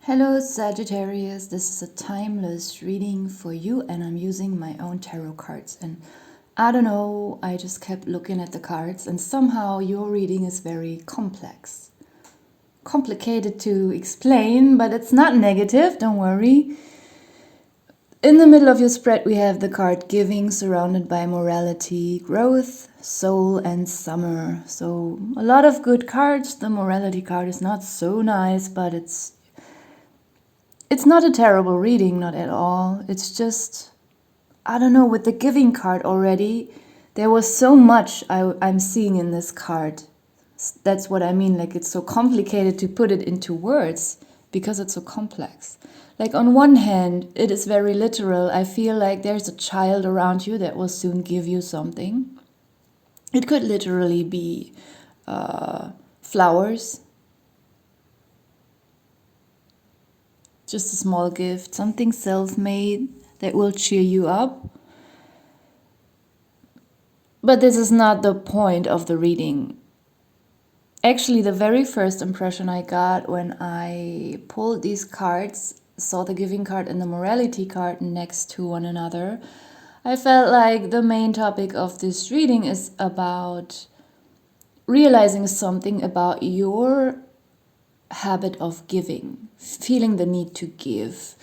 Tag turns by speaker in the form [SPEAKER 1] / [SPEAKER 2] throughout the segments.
[SPEAKER 1] Hello Sagittarius, this is a timeless reading for you and I'm using my own tarot cards, and I don't know, I just kept looking at the cards and somehow your reading is very complex. Complicated to explain, but it's not negative, don't worry. In the middle of your spread we have the card Giving, surrounded by morality, growth, soul and summer. So a lot of good cards. The morality card is not so nice, but it's not a terrible reading, not at all. It's just, I don't know, with the Giving card already, there was so much I'm seeing in this card. That's what I mean, like it's so complicated to put it into words because it's so complex. Like on one hand, it is very literal. I feel like there's a child around you that will soon give you something. It could literally be flowers, just a small gift, something self-made that will cheer you up. But this is not the point of the reading. Actually, the very first impression I got when I pulled these cards, saw the Giving card and the morality card next to one another, I felt like the main topic of this reading is about realizing something about your habit of giving, feeling the need to give,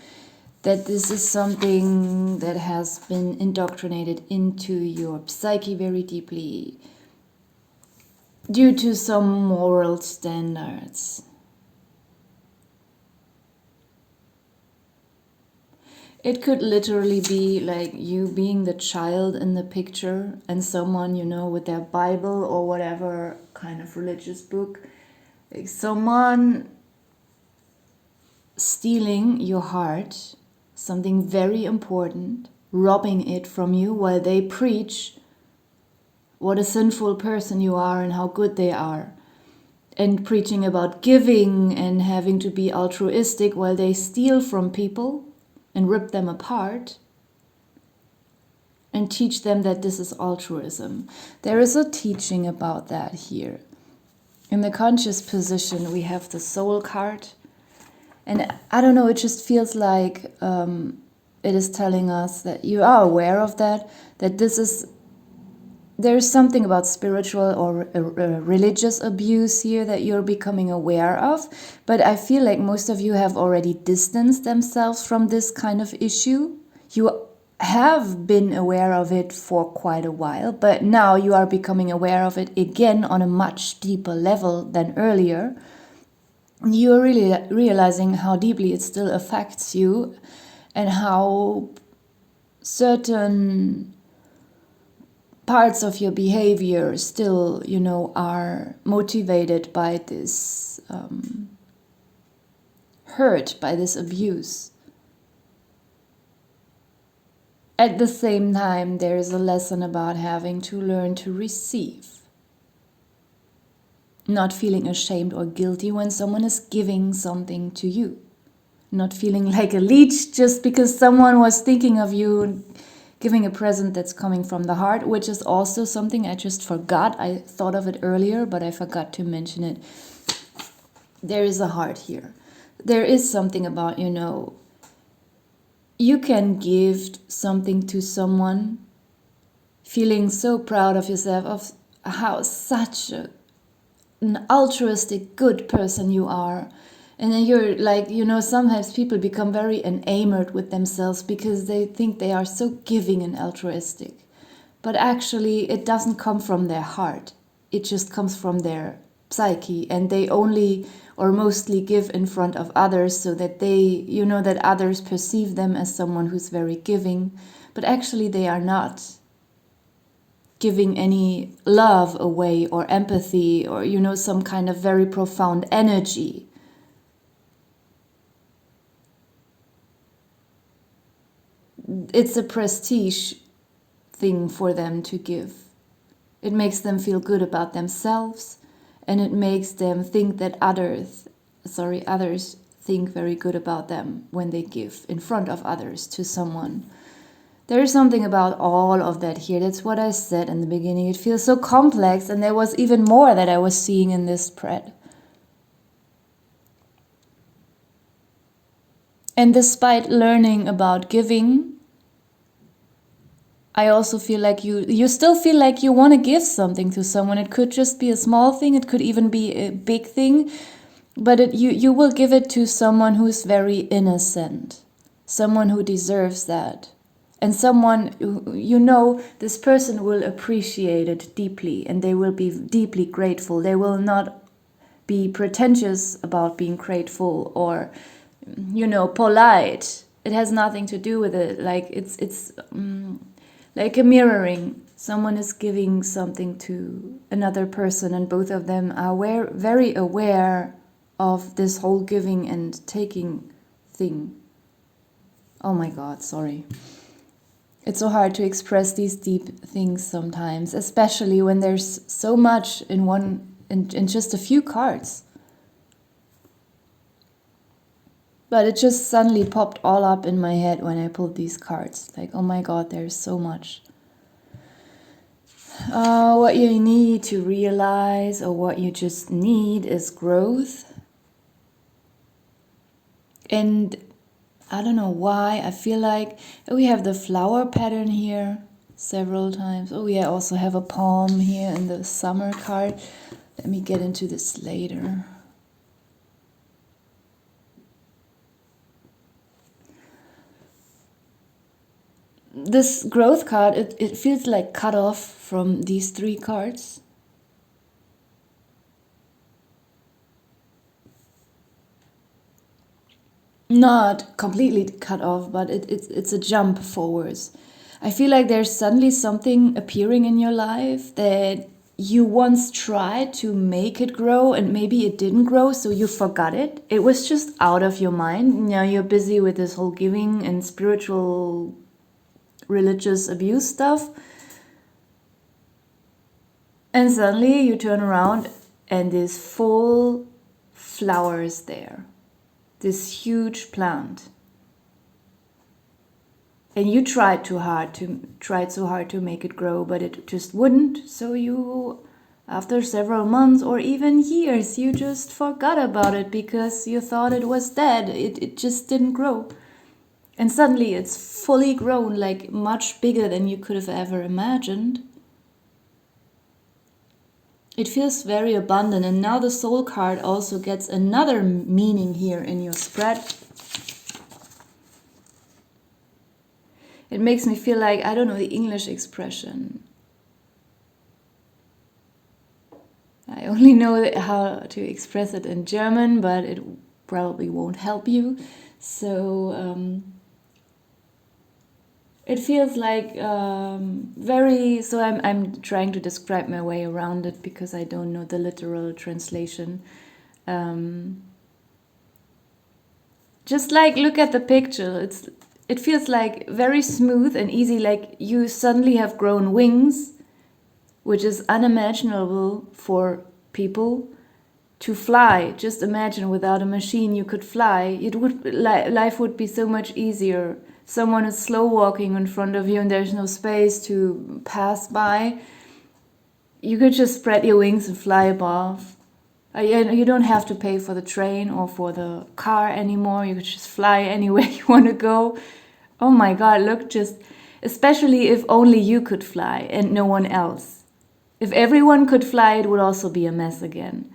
[SPEAKER 1] that this is something that has been indoctrinated into your psyche very deeply due to some moral standards. It could literally be like you being the child in the picture and someone, with their Bible or whatever kind of religious book, like someone stealing your heart, something very important, robbing it from you while they preach what a sinful person you are and how good they are, and preaching about giving and having to be altruistic while they steal from people and rip them apart and teach them that this is altruism. There is a teaching about that here. In the conscious position, we have the soul card. And I don't know, it just feels like it is telling us that you are aware of that there's something about spiritual or religious abuse here that you're becoming aware of. But I feel like most of you have already distanced themselves from this kind of issue. You have been aware of it for quite a while, but now you are becoming aware of it again on a much deeper level than earlier. You're really realizing how deeply it still affects you and how certain parts of your behavior still, are motivated by this hurt, by this abuse. At the same time, there is a lesson about having to learn to receive. Not feeling ashamed or guilty when someone is giving something to you. Not feeling like a leech just because someone was thinking of you, giving a present that's coming from the heart, which is also something I just forgot. I thought of it earlier, but I forgot to mention it. There is a heart here. There is something about, you can give something to someone feeling so proud of yourself, of how such an altruistic, good person you are. And then you're like, sometimes people become very enamored with themselves because they think they are so giving and altruistic. But actually, it doesn't come from their heart. It just comes from their psyche. And they only or mostly give in front of others so that they, that others perceive them as someone who's very giving. But actually, they are not giving any love away or empathy or, some kind of very profound energy. It's a prestige thing for them to give. It makes them feel good about themselves, and it makes them think that others think very good about them when they give in front of others to someone. There is something about all of that here. That's what I said in the beginning. It feels so complex, and there was even more that I was seeing in this spread. And despite learning about giving, I also feel like you still feel like you want to give something to someone. It could just be a small thing. It could even be a big thing. But you will give it to someone who's very innocent. Someone who deserves that. And someone, this person will appreciate it deeply. And they will be deeply grateful. They will not be pretentious about being grateful or, polite. It has nothing to do with it. Like it's like a mirroring. Someone is giving something to another person, and both of them are very aware of this whole giving and taking thing. Oh my God, sorry. It's so hard to express these deep things sometimes, especially when there's so much in just a few cards. But it just suddenly popped all up in my head when I pulled these cards. Like, oh my God, there's so much. What you need to realize, or what you just need, is growth. And I don't know why, I feel like we have the flower pattern here several times. Oh, we also have a palm here in the summer card. Let me get into this later. This growth card, it feels like cut off from these three cards. Not completely cut off, but it's a jump forwards. I feel like there's suddenly something appearing in your life that you once tried to make it grow, and maybe it didn't grow, so you forgot it. It was just out of your mind. Now you're busy with this whole giving and spiritual, religious abuse stuff. And suddenly you turn around and this full flower is there. This huge plant. And you tried so hard to make it grow, but it just wouldn't. So you, after several months or even years, you just forgot about it because you thought it was dead. It just didn't grow. And suddenly it's fully grown, like much bigger than you could have ever imagined. It feels very abundant. And now the soul card also gets another meaning here in your spread. It makes me feel like, I don't know the English expression. I only know how to express it in German, but it probably won't help you. So it feels like very, so I'm trying to describe my way around it because I don't know the literal translation. Just like look at the picture, it feels like very smooth and easy, like you suddenly have grown wings, which is unimaginable for people to fly. Just imagine without a machine you could fly. Life would be so much easier. Someone is slow walking in front of you and there's no space to pass by. You could just spread your wings and fly above. You don't have to pay for the train or for the car anymore. You could just fly anywhere you want to go. Oh my God, look, just, especially if only you could fly and no one else. If everyone could fly, it would also be a mess again.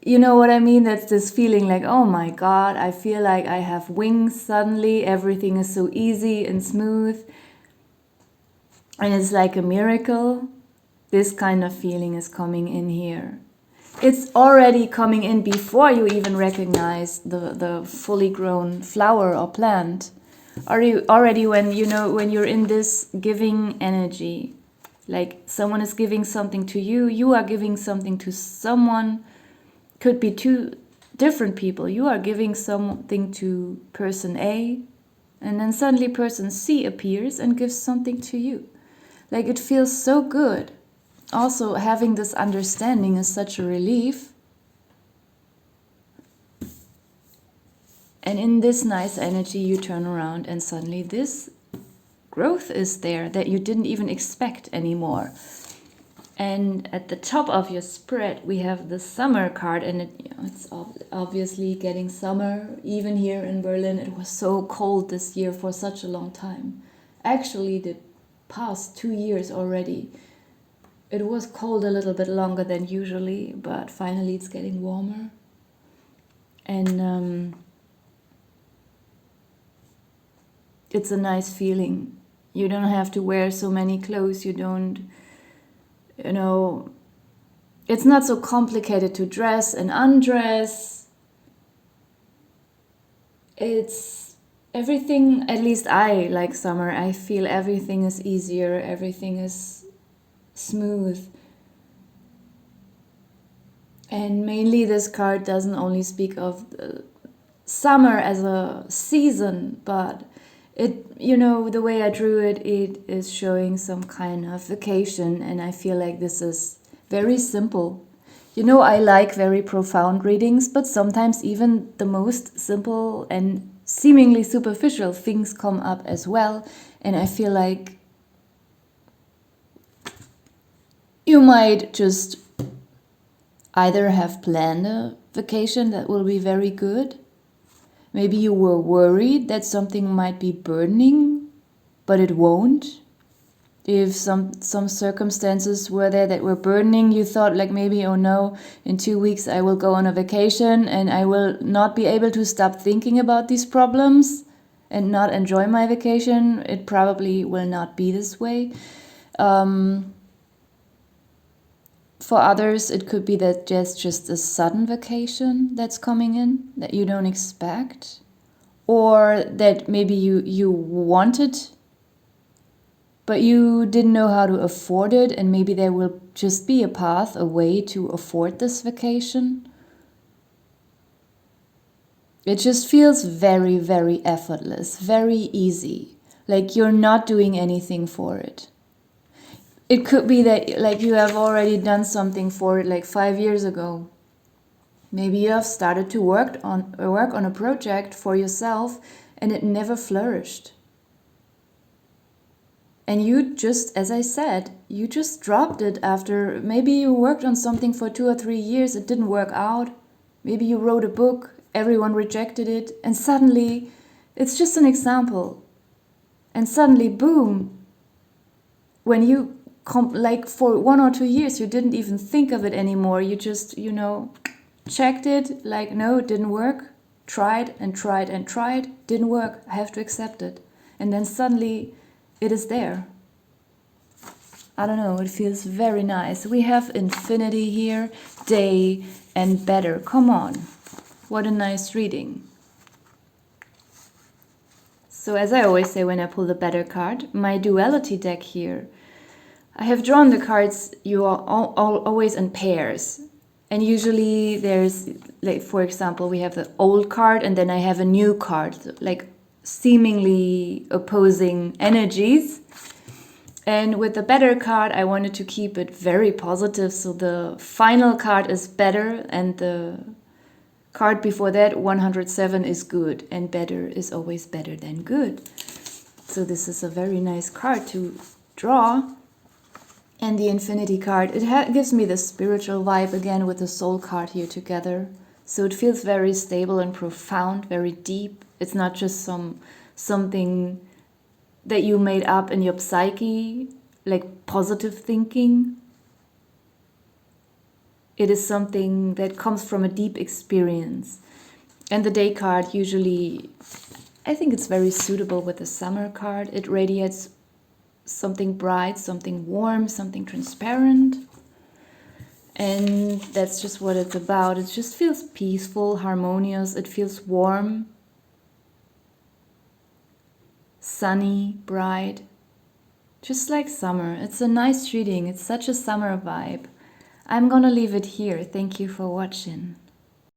[SPEAKER 1] You know what I mean? That's this feeling like, oh my God, I feel like I have wings suddenly. Everything is so easy and smooth. And it's like a miracle. This kind of feeling is coming in here. It's already coming in before you even recognize the fully grown flower or plant. Already when you're in this giving energy, like someone is giving something to you, you are giving something to someone. Could be two different people. You are giving something to person A, and then suddenly person C appears and gives something to you. Like it feels so good. Also, having this understanding is such a relief. And in this nice energy, you turn around and suddenly this growth is there that you didn't even expect anymore. And at the top of your spread, we have the summer card, and it's obviously getting summer. Even here in Berlin, it was so cold this year for such a long time. Actually, the past 2 years already, it was cold a little bit longer than usually, but finally it's getting warmer. And it's a nice feeling. You don't have to wear so many clothes. You don't, it's not so complicated to dress and undress. It's everything, at least I like summer. I feel everything is easier, everything is smooth. And mainly this card doesn't only speak of summer as a season, but the way I drew it, it is showing some kind of vacation, and I feel like this is very simple. I like very profound readings, but sometimes even the most simple and seemingly superficial things come up as well, and I feel like you might just either have planned a vacation that will be very good. Maybe you were worried that something might be burdening, but it won't. If some circumstances were there that were burdening, you thought like maybe, oh no, in 2 weeks I will go on a vacation and I will not be able to stop thinking about these problems and not enjoy my vacation. It probably will not be this way. For others, it could be that there's just a sudden vacation that's coming in that you don't expect, or that maybe you wanted, but you didn't know how to afford it, and maybe there will just be a path, a way to afford this vacation. It just feels very, very effortless, very easy, like you're not doing anything for it. It could be that like you have already done something for it like 5 years ago. Maybe you have started to work on a project for yourself and it never flourished. And you just, as I said, you just dropped it after maybe you worked on something for 2 or 3 years, it didn't work out. Maybe you wrote a book, everyone rejected it, and suddenly, it's just an example. And suddenly, boom, when you like for 1 or 2 years, you didn't even think of it anymore. You just, checked it, like, no, it didn't work. Tried and tried and tried, didn't work. I have to accept it. And then suddenly it is there. I don't know, it feels very nice. We have infinity here, day and better. Come on. What a nice reading. So as I always say when I pull the better card, my duality deck here, I have drawn the cards you are always in pairs. And usually there's, like, for example, we have the old card and then I have a new card, like seemingly opposing energies. And with the better card, I wanted to keep it very positive. So the final card is better and the card before that, 107, is good. And better is always better than good. So this is a very nice card to draw. And the infinity card, it gives me the spiritual vibe again with the soul card here together. So it feels very stable and profound, very deep. It's not just something that you made up in your psyche, like positive thinking. It is something that comes from a deep experience. And the day card usually, I think it's very suitable with the summer card. It radiates something bright, something warm, something transparent. And that's just what it's about. It just feels peaceful, harmonious. It feels warm, sunny, bright, just like summer. It's a nice reading. It's such a summer vibe. I'm gonna leave it here. Thank you for watching.